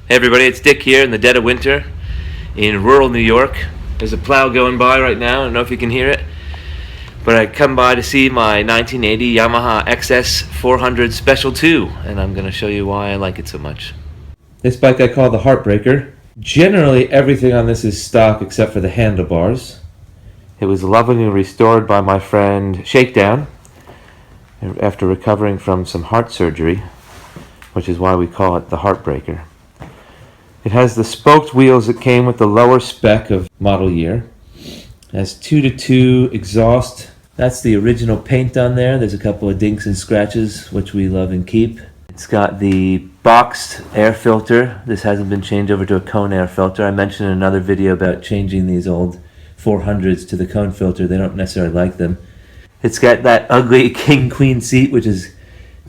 Hey everybody, it's Dick here in the dead of winter in rural New York. There's a plow going by right now, I don't know if you can hear it, but I come by to see my 1980 Yamaha XS400 Special 2, and I'm going to show you why I like it so much. This bike I call the Heartbreaker. Generally everything on this is stock except for the handlebars. It was lovingly restored by my friend Shakedown after recovering from some heart surgery, which is why we call it the Heartbreaker. It has the spoked wheels that came with the lower spec of model year. It has 2-to-2 exhaust. That's the original paint on there. There's a couple of dinks and scratches, which we love and keep. It's got the boxed air filter. This hasn't been changed over to a cone air filter. I mentioned in another video about changing these old 400s to the cone filter. They don't necessarily like them. It's got that ugly king-queen seat, which is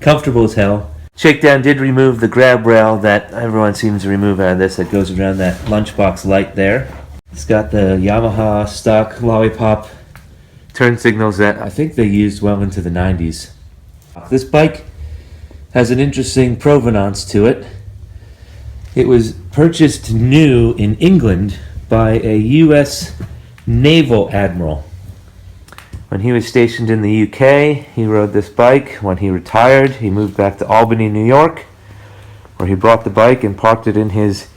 comfortable as hell. Shakedown did remove the grab rail that everyone seems to remove out of this that goes around that lunchbox light there. It's got the Yamaha stock lollipop turn signals that I think they used well into the 90s. This bike has an interesting provenance to it. It was purchased new in England by a US naval admiral. When he was stationed in the UK, he rode this bike. When he retired, he moved back to Albany, New York, where he brought the bike and parked it in his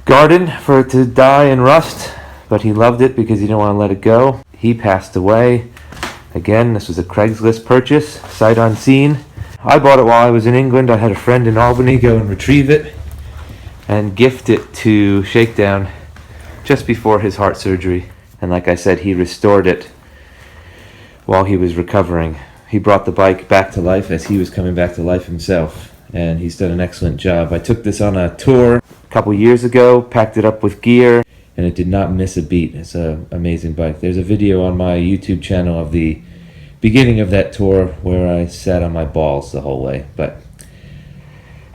garden for it to die and rust, but he loved it because he didn't want to let it go. He passed away. Again, this was a Craigslist purchase, sight unseen. I bought it while I was in England. I had a friend in Albany go and retrieve it and gift it to Shakedown just before his heart surgery. And like I said, he restored it while he was recovering. He brought the bike back to life as he was coming back to life himself, and he's done an excellent job. I took this on a tour a couple years ago, packed it up with gear, and it did not miss a beat. It's an amazing bike. There's a video on my YouTube channel of the beginning of that tour where I sat on my balls the whole way, but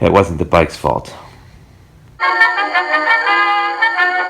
it wasn't the bike's fault.